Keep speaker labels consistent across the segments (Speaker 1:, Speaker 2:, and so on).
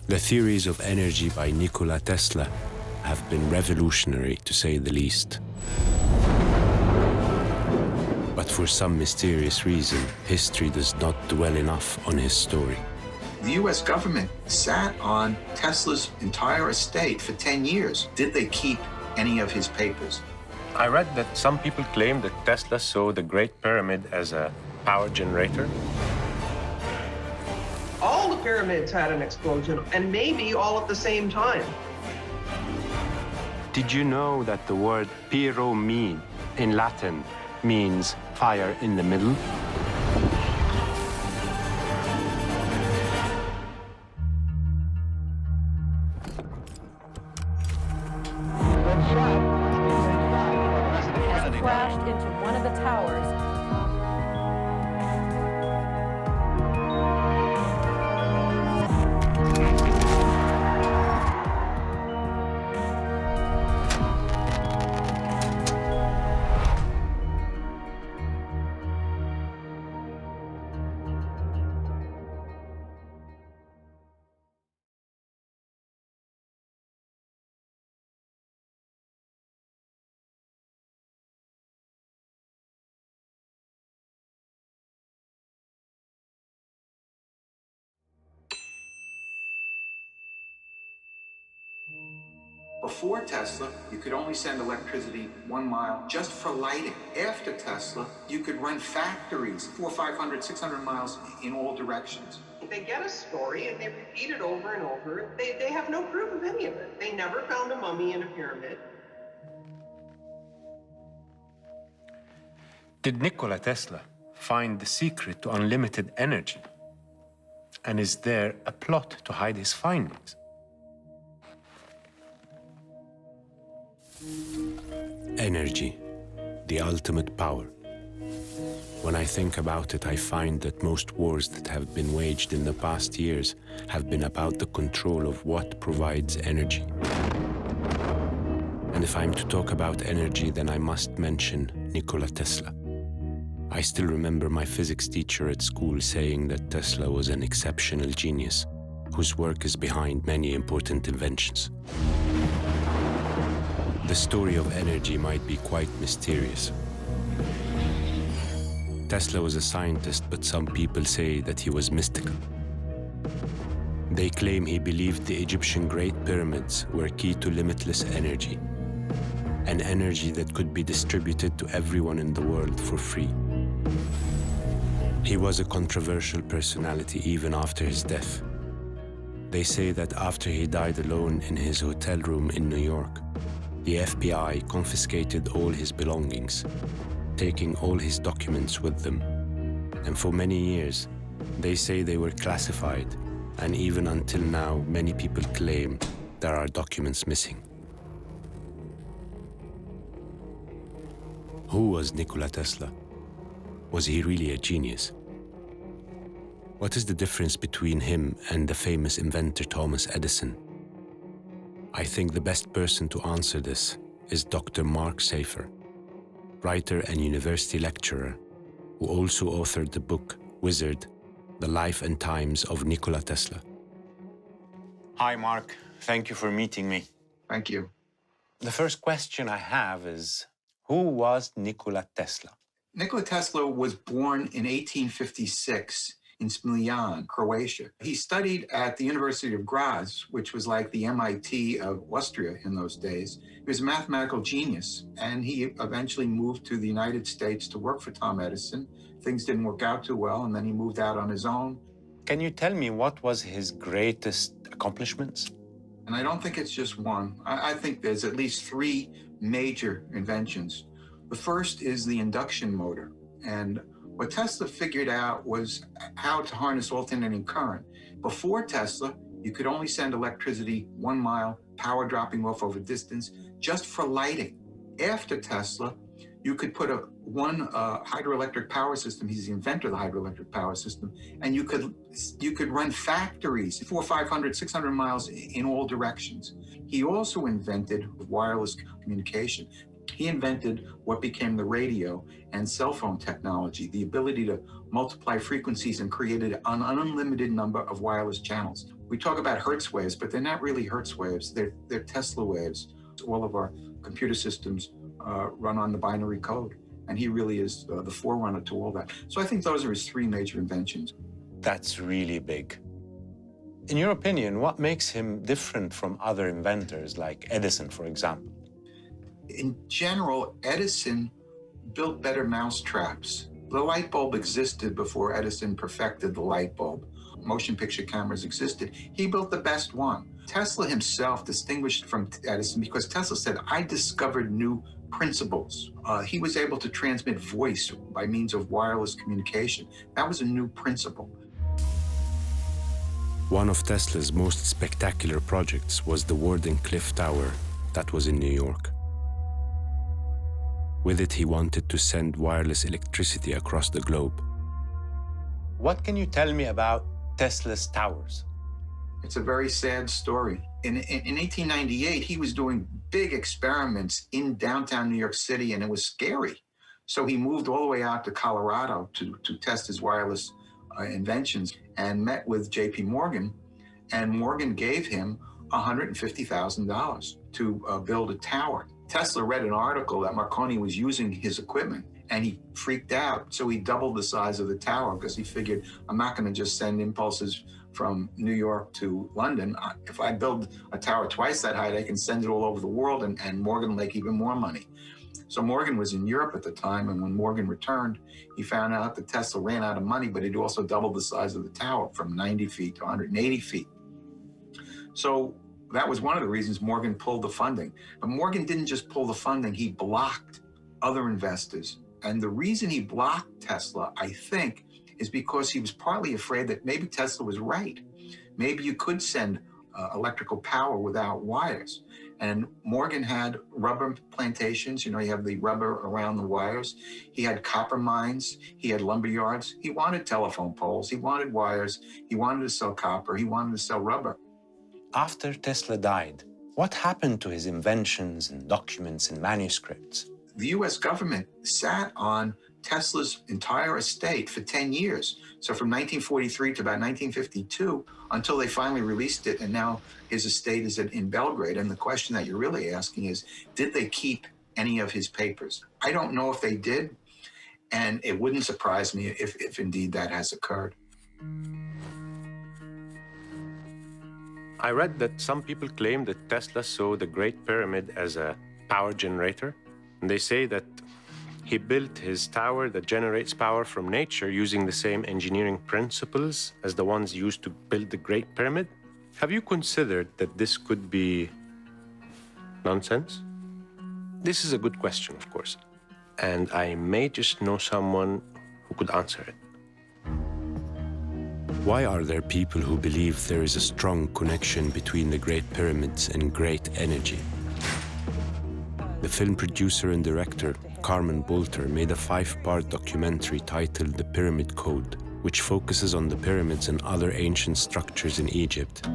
Speaker 1: The theories of energy by Nikola Tesla have been revolutionary, to say the least. But for some mysterious reason, history does not dwell enough on his story.
Speaker 2: The US government sat on Tesla's entire estate for 10 years. Did they keep any of his papers?
Speaker 3: I read that some people claim that Tesla saw the Great Pyramid as a power generator.
Speaker 4: All the pyramids had an explosion, and maybe all at the same time.
Speaker 3: Did you know that the word pyromene in Latin means fire in the middle?
Speaker 5: Crashed into one of the towers.
Speaker 2: Before Tesla, you could only send electricity 1 mile just for lighting. After Tesla, you could run factories 400, 500, 600 miles in all directions.
Speaker 4: They get a story and they repeat it over and over. They have no proof of any of it. They never found a mummy in a pyramid.
Speaker 3: Did Nikola Tesla find the secret to unlimited energy? And is there a plot to hide his findings?
Speaker 1: Energy, the ultimate power. When I think about it, I find that most wars that have been waged in the past years have been about the control of what provides energy. And if I'm to talk about energy, then I must mention Nikola Tesla. I still remember my physics teacher at school saying that Tesla was an exceptional genius, whose work is behind many important inventions. The story of energy might be quite mysterious. Tesla was a scientist, but some people say that he was mystical. They claim he believed the Egyptian Great Pyramids were key to limitless energy, an energy that could be distributed to everyone in the world for free. He was a controversial personality even after his death. They say that after he died alone in his hotel room in New York, the FBI confiscated all his belongings, taking all his documents with them. And for many years, they say they were classified, and even until now, many people claim there are documents missing. Who was Nikola Tesla? Was he really a genius? What is the difference between him and the famous inventor Thomas Edison? I think the best person to answer this is Dr. Mark Safer, writer and university lecturer, who also authored the book Wizard: The Life and Times of Nikola Tesla.
Speaker 3: Hi, Mark. Thank you for meeting me.
Speaker 2: Thank you.
Speaker 3: The first question I have is, who was Nikola Tesla?
Speaker 2: Nikola Tesla was born in 1856 in Smiljan, Croatia. He studied at the University of Graz, which was like the MIT of Austria in those days. He was a mathematical genius, and he eventually moved to the United States to work for Tom Edison. Things didn't work out too well, and then he moved out on his own.
Speaker 3: Can you tell me what was his greatest accomplishments?
Speaker 2: And I don't think it's just one. I think there's at least 3 major inventions. The first is the induction motor. And what Tesla figured out was how to harness alternating current. Before Tesla, you could only send electricity 1 mile, power dropping off over distance, just for lighting. After Tesla, you could put one hydroelectric power system. He's the inventor of the hydroelectric power system, and you could run factories 400, 500, 600 miles in all directions. He also invented wireless communication. He invented what became the radio and cell phone technology, the ability to multiply frequencies and created an unlimited number of wireless channels. We talk about Hertz waves, but they're not really Hertz waves. They're Tesla waves. All of our computer systems run on the binary code, and he really is the forerunner to all that. So I think those are his three major inventions.
Speaker 1: That's really big. In your opinion, what makes him different from other inventors like Edison, for example?
Speaker 2: In general, Edison built better mousetraps. The light bulb existed before Edison perfected the light bulb. Motion picture cameras existed. He built the best one. Tesla himself distinguished from Edison because Tesla said, I discovered new principles. He was able to transmit voice by means of wireless communication. That was a new principle.
Speaker 1: One of Tesla's most spectacular projects was the Wardenclyffe Tower that was in New York. With it, he wanted to send wireless electricity across the globe. What can you tell me about Tesla's towers?
Speaker 2: It's a very sad story. In 1898, he was doing big experiments in downtown New York City, and it was scary. So he moved all the way out to Colorado to test his wireless inventions and met with J.P. Morgan, and Morgan gave him $150,000 to build a tower. Tesla read an article that Marconi was using his equipment, and he freaked out. So he doubled the size of the tower because he figured, I'm not going to just send impulses from New York to London. If I build a tower twice that height, I can send it all over the world, and Morgan will make even more money. So Morgan was in Europe at the time, and when Morgan returned, he found out that Tesla ran out of money, but he'd also doubled the size of the tower from 90 feet to 180 feet. So that was one of the reasons Morgan pulled the funding. But Morgan didn't just pull the funding, he blocked other investors. And the reason he blocked Tesla, I think, is because he was partly afraid that maybe Tesla was right. Maybe you could send electrical power without wires. And Morgan had rubber plantations, you have the rubber around the wires. He had copper mines, he had lumber yards. He wanted telephone poles, he wanted wires, he wanted to sell copper, he wanted to sell rubber.
Speaker 1: After Tesla died, what happened to his inventions and documents and manuscripts?
Speaker 2: The US government sat on Tesla's entire estate for 10 years. So from 1943 to about 1952, until they finally released it, and now his estate is in Belgrade. And the question that you're really asking is, did they keep any of his papers? I don't know if they did, and it wouldn't surprise me if indeed that has occurred.
Speaker 3: I read that some people claim that Tesla saw the Great Pyramid as a power generator. And they say that he built his tower that generates power from nature using the same engineering principles as the ones used to build the Great Pyramid. Have you considered that this could be nonsense? This is a good question, of course, and I may just know someone who could answer it.
Speaker 1: Why are there people who believe there is a strong connection between the Great Pyramids and great energy? The film producer and director, Carmen Bolter, made a 5-part documentary titled The Pyramid Code, which focuses on the pyramids and other ancient structures in Egypt.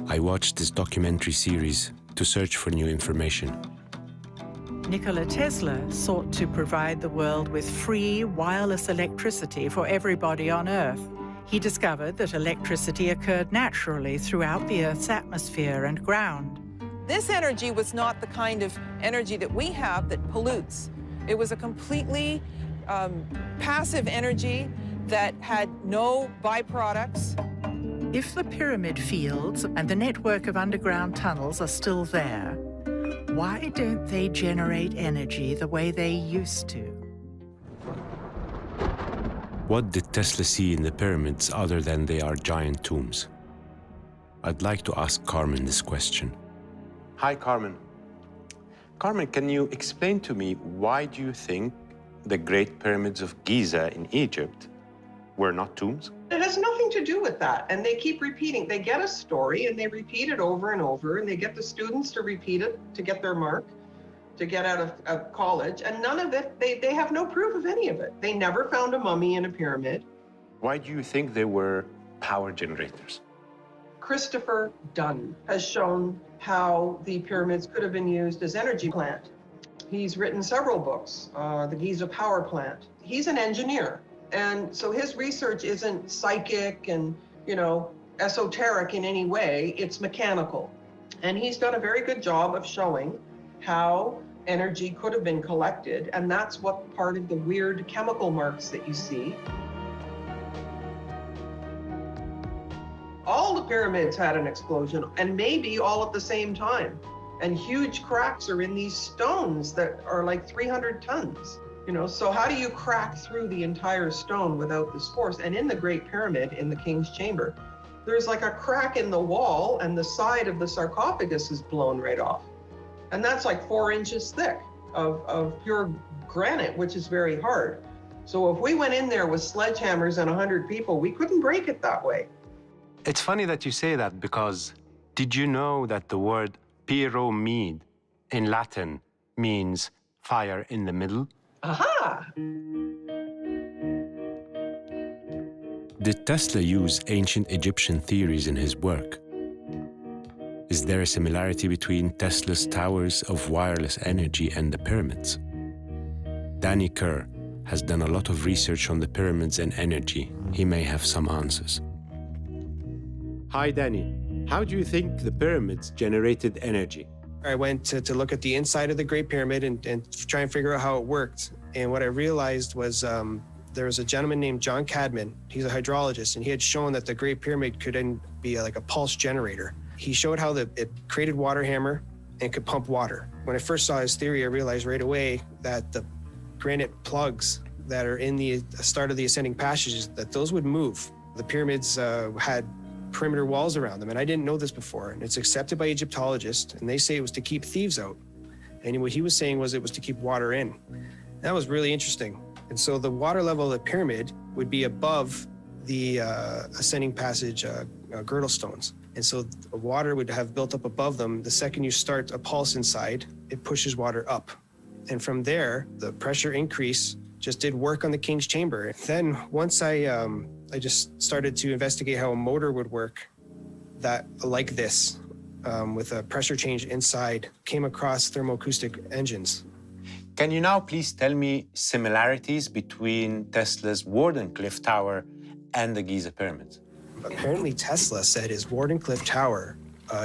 Speaker 1: I watched this documentary series to search for new information.
Speaker 6: Nikola Tesla sought to provide the world with free wireless electricity for everybody on Earth. He discovered that electricity occurred naturally throughout the Earth's atmosphere and ground.
Speaker 7: This energy was not the kind of energy that we have that pollutes. It was a completely passive energy that had no byproducts.
Speaker 6: If the pyramid fields and the network of underground tunnels are still there, why don't they generate energy the way they used to?
Speaker 1: What did Tesla see in the pyramids other than they are giant tombs? I'd like to ask Carmen this question.
Speaker 3: Hi, Carmen. Carmen, can you explain to me why do you think the Great Pyramids of Giza in Egypt were not tombs?
Speaker 4: It has nothing to do with that. And they keep repeating. They get a story and they repeat it over and over, and they get the students to repeat it to get their mark, to get out of college. And none of it, they have no proof of any of it. They never found a mummy in a pyramid.
Speaker 3: Why do you think they were power generators?
Speaker 4: Christopher Dunn has shown how the pyramids could have been used as energy plant. He's written several books, The Giza Power Plant. He's an engineer. And so his research isn't psychic and, esoteric in any way. It's mechanical. And he's done a very good job of showing how energy could have been collected. And that's what part of the weird chemical marks that you see. All the pyramids had an explosion, and maybe all at the same time. And huge cracks are in these stones that are like 300 tons. So how do you crack through the entire stone without this force? And in the Great Pyramid, in the King's Chamber, there's like a crack in the wall, and the side of the sarcophagus is blown right off. And that's like 4 inches thick of pure granite, which is very hard. So if we went in there with sledgehammers and 100 people, we couldn't break it that way.
Speaker 1: It's funny that you say that, because did you know that the word pyramid in Latin means fire in the middle?
Speaker 4: Aha!
Speaker 1: Did Tesla use ancient Egyptian theories in his work? Is there a similarity between Tesla's towers of wireless energy and the pyramids? Danny Kerr has done a lot of research on the pyramids and energy. He may have some answers. Hi, Danny. How do you think the pyramids generated energy?
Speaker 8: I went to look at the inside of the Great Pyramid and try and figure out how it worked. And what I realized was there was a gentleman named John Cadman. He's a hydrologist, and he had shown that the Great Pyramid could then be like a pulse generator. He showed how it created water hammer and could pump water. When I first saw his theory, I realized right away that the granite plugs that are in the start of the ascending passages, that those would move. The pyramids had perimeter walls around them, and I didn't know this before. And it's accepted by Egyptologists, and they say it was to keep thieves out. And what he was saying was it was to keep water in. That was really interesting. And so the water level of the pyramid would be above the ascending passage girdle stones. And so the water would have built up above them. The second you start a pulse inside, it pushes water up. And from there, the pressure increase just did work on the King's Chamber. Then once I just started to investigate how a motor would work that like this, with a pressure change inside, came across thermoacoustic engines.
Speaker 1: Can you now please tell me similarities between Tesla's Wardenclyffe Tower and the Giza Pyramids?
Speaker 8: Apparently Tesla said his Wardenclyffe Tower,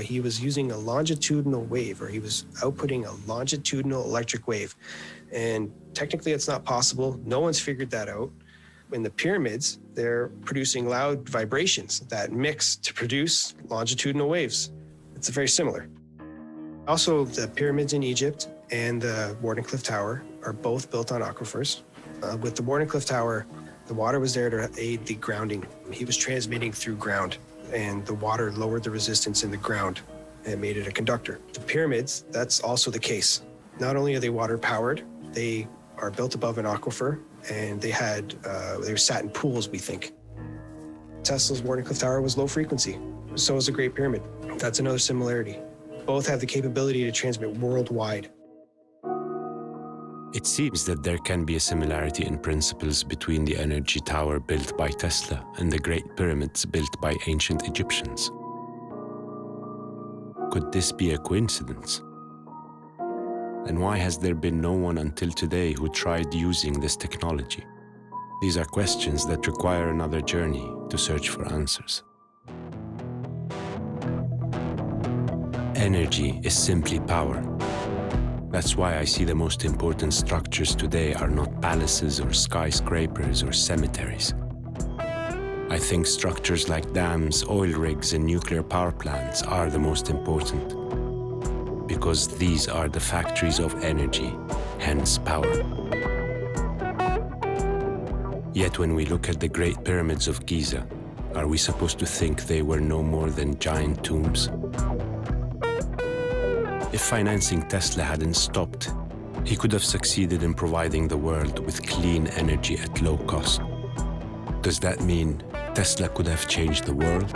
Speaker 8: he was using a longitudinal wave, or he was outputting a longitudinal electric wave. And technically it's not possible. No one's figured that out. In the pyramids, they're producing loud vibrations that mix to produce longitudinal waves. It's very similar. Also, the pyramids in Egypt and the Wardenclyffe Tower are both built on aquifers. With the Wardenclyffe Tower, the water was there to aid the grounding. He was transmitting through ground, and the water lowered the resistance in the ground and made it a conductor. The pyramids, that's also the case. Not only are they water powered, they are built above an aquifer, and they were sat in pools, we think. Tesla's Wardenclyffe Tower was low frequency. So is the Great Pyramid. That's another similarity. Both have the capability to transmit worldwide.
Speaker 1: It seems that there can be a similarity in principles between the energy tower built by Tesla and the Great Pyramids built by ancient Egyptians. Could this be a coincidence? And why has there been no one until today who tried using this technology? These are questions that require another journey to search for answers. Energy is simply power. That's why I see the most important structures today are not palaces or skyscrapers or cemeteries. I think structures like dams, oil rigs, and nuclear power plants are the most important, because these are the factories of energy, hence power. Yet when we look at the Great Pyramids of Giza, are we supposed to think they were no more than giant tombs? If financing Tesla hadn't stopped, he could have succeeded in providing the world with clean energy at low cost. Does that mean Tesla could have changed the world?